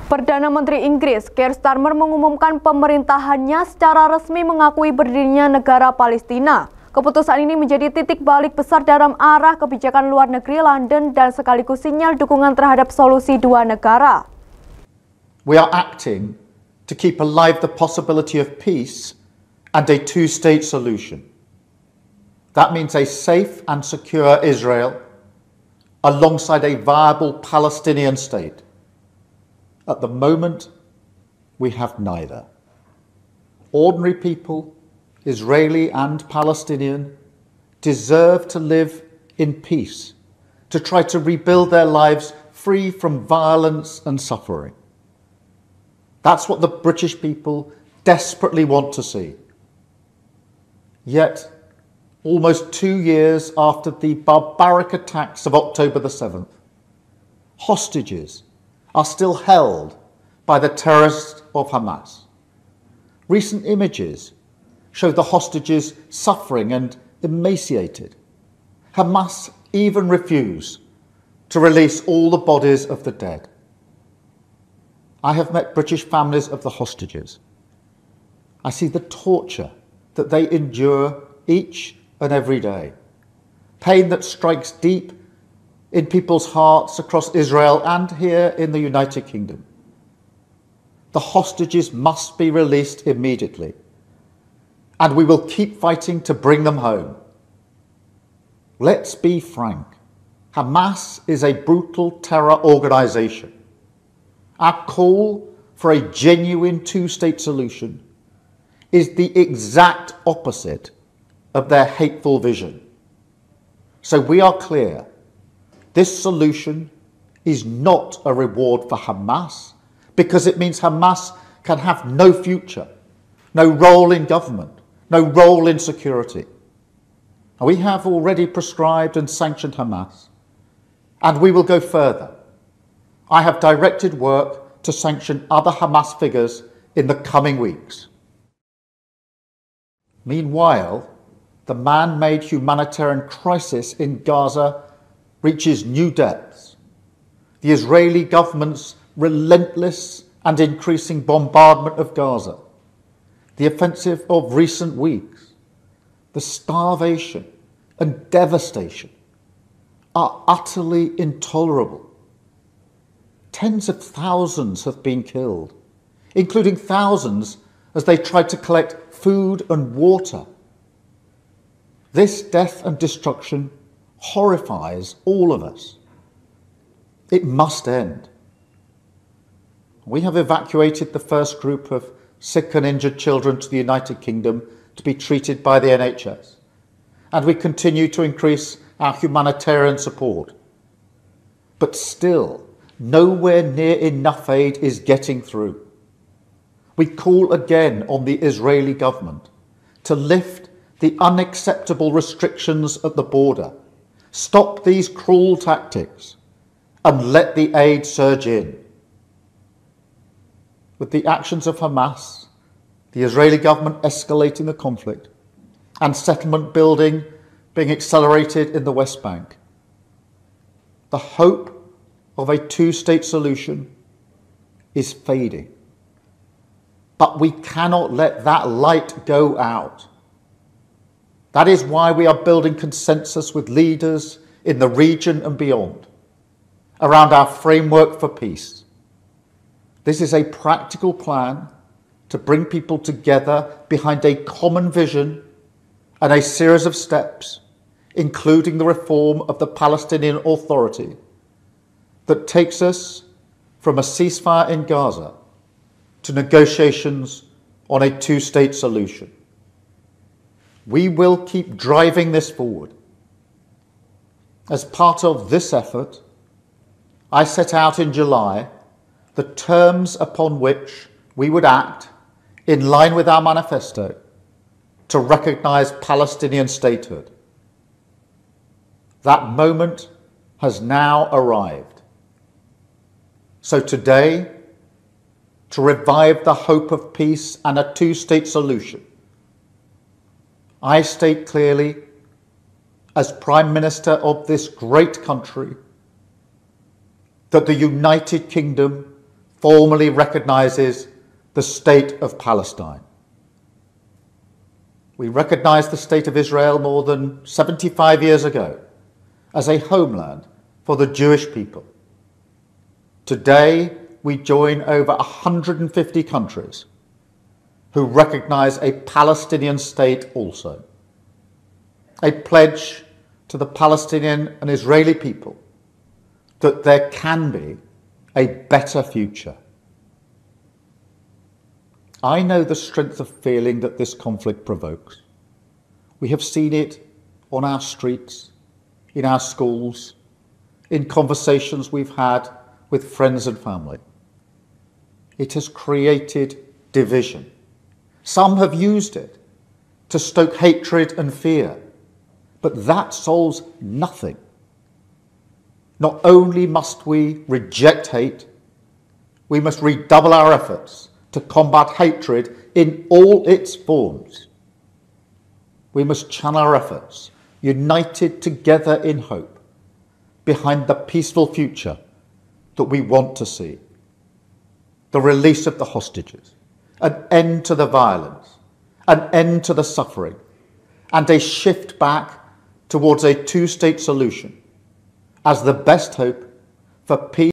Perdana Menteri Inggris, Keir Starmer mengumumkan pemerintahannya secara resmi mengakui berdirinya negara Palestina. Keputusan ini menjadi titik balik besar dalam arah kebijakan luar negeri London dan sekaligus sinyal dukungan terhadap solusi dua negara. We are acting to keep alive the possibility of peace and a two-state solution. That means a safe and secure Israel alongside a viable Palestinian state. At the moment, we have neither. Ordinary people, Israeli and Palestinian, deserve to live in peace, to try to rebuild their lives free from violence and suffering. That's what the British people desperately want to see. Yet, almost 2 years after the barbaric attacks of October the 7th, hostages are still held by the terrorists of Hamas. Recent images show the hostages suffering and emaciated. Hamas even refuse to release all the bodies of the dead. I have met British families of the hostages. I see the torture that they endure each and every day, pain that strikes deep in people's hearts across Israel and here in the United Kingdom. The hostages must be released immediately, and we will keep fighting to bring them home. Let's be frank. Hamas is a brutal terror organization. Our call for a genuine two-state solution is the exact opposite of their hateful vision. So we are clear. This solution is not a reward for Hamas because it means Hamas can have no future, no role in government, no role in security. And we have already prescribed and sanctioned Hamas, and we will go further. I have directed work to sanction other Hamas figures in the coming weeks. Meanwhile, the man-made humanitarian crisis in Gaza reaches new depths. The Israeli government's relentless and increasing bombardment of Gaza, the offensive of recent weeks, the starvation and devastation are utterly intolerable. Tens of thousands have been killed, including thousands as they tried to collect food and water. This death and destruction horrifies all of us. It must end. We have evacuated the first group of sick and injured children to the United Kingdom to be treated by the NHS, and we continue to increase our humanitarian support. But still, nowhere near enough aid is getting through. We call again on the Israeli government to lift the unacceptable restrictions at the border, stop these cruel tactics, and let the aid surge in. With the actions of Hamas, the Israeli government escalating the conflict, and settlement building being accelerated in the West Bank, the hope of a two-state solution is fading. But we cannot let that light go out. That is why we are building consensus with leaders in the region and beyond around our framework for peace. This is a practical plan to bring people together behind a common vision and a series of steps, including the reform of the Palestinian Authority, that takes us from a ceasefire in Gaza to negotiations on a two-state solution. We will keep driving this forward. As part of this effort, I set out in July the terms upon which we would act in line with our manifesto to recognise Palestinian statehood. That moment has now arrived. So today, to revive the hope of peace and a two-state solution, I state clearly, as Prime Minister of this great country, that the United Kingdom formally recognises the state of Palestine. We recognised the state of Israel more than 75 years ago as a homeland for the Jewish people. Today, we join over 150 countries who recognise a Palestinian state also. A pledge to the Palestinian and Israeli people that there can be a better future. I know the strength of feeling that this conflict provokes. We have seen it on our streets, in our schools, in conversations we've had with friends and family. It has created division. Some have used it to stoke hatred and fear, but that solves nothing. Not only must we reject hate, we must redouble our efforts to combat hatred in all its forms. We must channel our efforts, united together in hope, behind the peaceful future that we want to see. The release of the hostages, an end to the violence, an end to the suffering, and a shift back towards a two-state solution as the best hope for peace